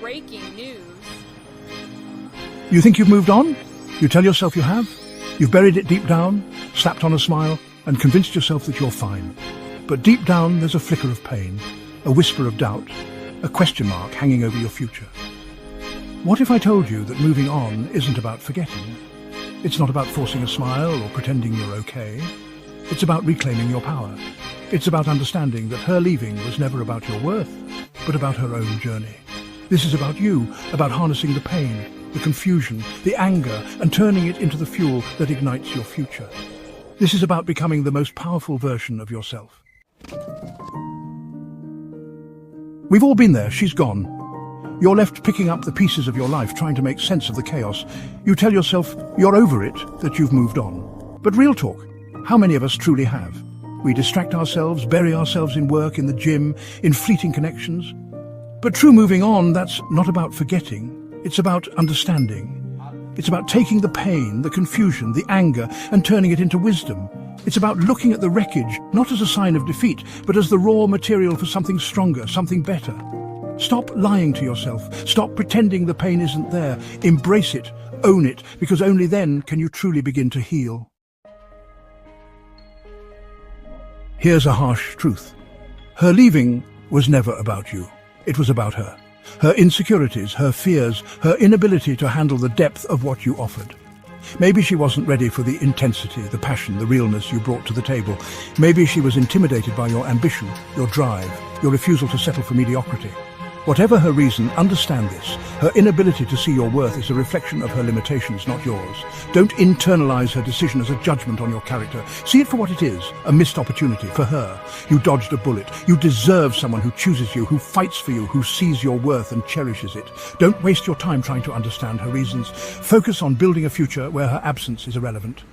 breaking news. You think you've moved on? You tell yourself you have? You've buried it deep down, slapped on a smile, and convinced yourself that you're fine. But deep down there's a flicker of pain, a whisper of doubt, a question mark hanging over your future. What if I told you that moving on isn't about forgetting? It's not about forcing a smile or pretending you're okay. It's about reclaiming your power. It's about understanding that her leaving was never about your worth, but about her own journey. This is about you, about harnessing the pain, the confusion, the anger, and turning it into the fuel that ignites your future. This is about becoming the most powerful version of yourself. We've all been there. She's gone. You're left picking up the pieces of your life, trying to make sense of the chaos. You tell yourself you're over it, that you've moved on. But real talk, how many of us truly have? We distract ourselves, bury ourselves in work, in the gym, in fleeting connections. But true moving on, that's not about forgetting. It's about understanding. It's about taking the pain, the confusion, the anger, and turning it into wisdom. It's about looking at the wreckage, not as a sign of defeat, but as the raw material for something stronger, something better. Stop lying to yourself. Stop pretending the pain isn't there. Embrace it, own it, because only then can you truly begin to heal. Here's a harsh truth. Her leaving was never about you. It was about her. Her insecurities, her fears, her inability to handle the depth of what you offered. Maybe she wasn't ready for the intensity, the passion, the realness you brought to the table. Maybe she was intimidated by your ambition, your drive, your refusal to settle for mediocrity. Whatever her reason, understand this. Her inability to see your worth is a reflection of her limitations, not yours. Don't internalize her decision as a judgment on your character. See it for what it is, a missed opportunity for her. You dodged a bullet. You deserve someone who chooses you, who fights for you, who sees your worth and cherishes it. Don't waste your time trying to understand her reasons. Focus on building a future where her absence is irrelevant.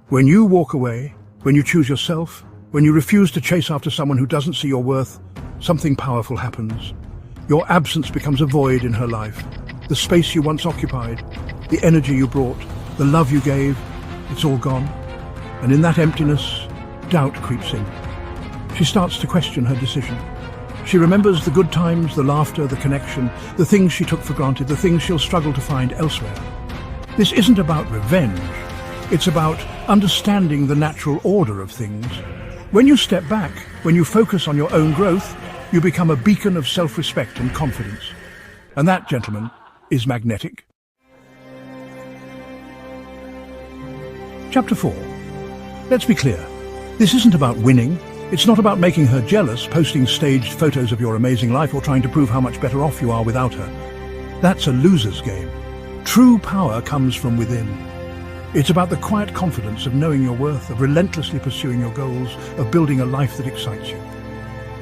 When you walk away, when you choose yourself, when you refuse to chase after someone who doesn't see your worth, something powerful happens. Your absence becomes a void in her life. The space you once occupied, the energy you brought, the love you gave, it's all gone. And in that emptiness, doubt creeps in. She starts to question her decision. She remembers the good times, the laughter, the connection, the things she took for granted, the things she'll struggle to find elsewhere. This isn't about revenge. It's about understanding the natural order of things. When you step back, when you focus on your own growth, you become a beacon of self-respect and confidence. And that, gentlemen, is magnetic. Chapter 4. Let's be clear. This isn't about winning. It's not about making her jealous, posting staged photos of your amazing life, or trying to prove how much better off you are without her. That's a loser's game. True power comes from within. It's about the quiet confidence of knowing your worth, of relentlessly pursuing your goals, of building a life that excites you.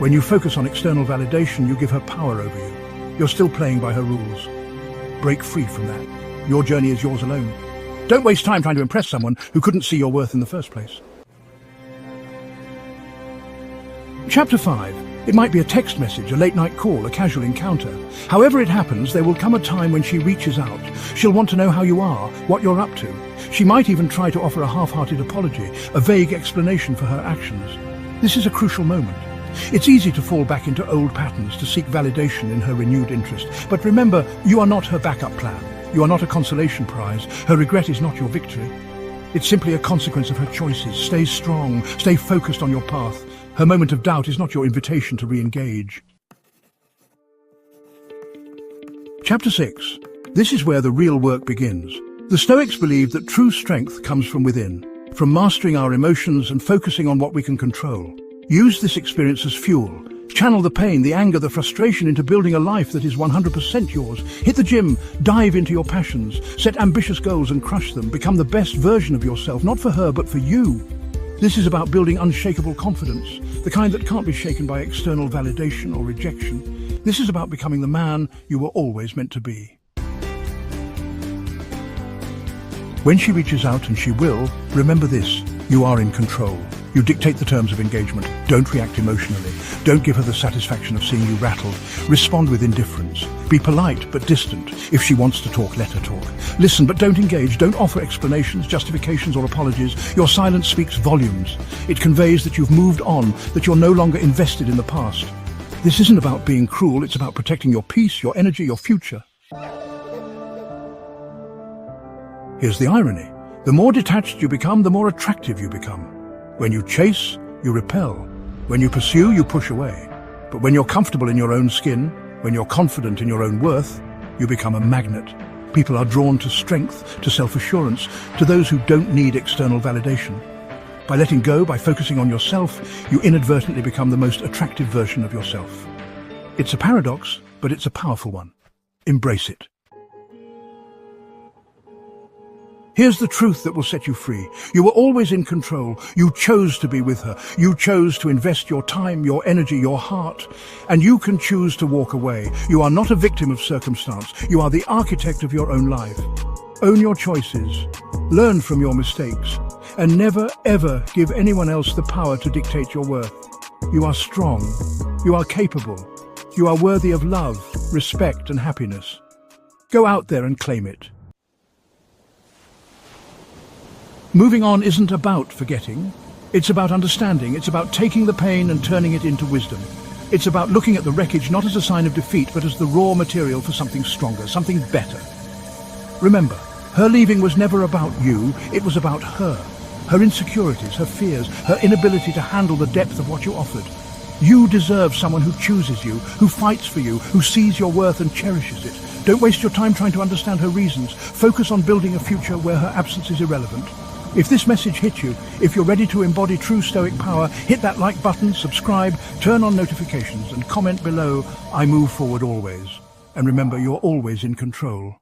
When you focus on external validation, you give her power over you. You're still playing by her rules. Break free from that. Your journey is yours alone. Don't waste time trying to impress someone who couldn't see your worth in the first place. Chapter 5. It might be a text message, a late-night call, a casual encounter. However it happens, there will come a time when she reaches out. She'll want to know how you are, what you're up to. She might even try to offer a half-hearted apology, a vague explanation for her actions. This is a crucial moment. It's easy to fall back into old patterns, to seek validation in her renewed interest. But remember, you are not her backup plan. You are not a consolation prize. Her regret is not your victory. It's simply a consequence of her choices. Stay strong, stay focused on your path. Her moment of doubt is not your invitation to re-engage. Chapter 6. This is where the real work begins. The Stoics believe that true strength comes from within, from mastering our emotions and focusing on what we can control. Use this experience as fuel. Channel the pain, the anger, the frustration into building a life that is 100% yours. Hit the gym, dive into your passions, set ambitious goals and crush them. Become the best version of yourself, not for her, but for you. This is about building unshakable confidence, the kind that can't be shaken by external validation or rejection. This is about becoming the man you were always meant to be. When she reaches out, and she will, remember this: you are in control. You dictate the terms of engagement. Don't react emotionally. Don't give her the satisfaction of seeing you rattled. Respond with indifference. Be polite but distant. If she wants to talk, let her talk. Listen but don't engage. Don't offer explanations, justifications or apologies. Your silence speaks volumes. It conveys that you've moved on, that you're no longer invested in the past. This isn't about being cruel, it's about protecting your peace, your energy, your future. Here's the irony. The more detached you become, the more attractive you become. When you chase, you repel. When you pursue, you push away. But when you're comfortable in your own skin, when you're confident in your own worth, you become a magnet. People are drawn to strength, to self-assurance, to those who don't need external validation. By letting go, by focusing on yourself, you inadvertently become the most attractive version of yourself. It's a paradox, but it's a powerful one. Embrace it. Here's the truth that will set you free. You were always in control. You chose to be with her. You chose to invest your time, your energy, your heart. And you can choose to walk away. You are not a victim of circumstance. You are the architect of your own life. Own your choices. Learn from your mistakes. And never, ever give anyone else the power to dictate your worth. You are strong. You are capable. You are worthy of love, respect, and happiness. Go out there and claim it. Moving on isn't about forgetting. It's about understanding. It's about taking the pain and turning it into wisdom. It's about looking at the wreckage not as a sign of defeat, but as the raw material for something stronger, something better. Remember, her leaving was never about you. It was about her. Her insecurities, her fears, her inability to handle the depth of what you offered. You deserve someone who chooses you, who fights for you, who sees your worth and cherishes it. Don't waste your time trying to understand her reasons. Focus on building a future where her absence is irrelevant. If this message hit you, if you're ready to embody true Stoic power, hit that like button, subscribe, turn on notifications, and comment below, "I move forward always." And remember, you're always in control.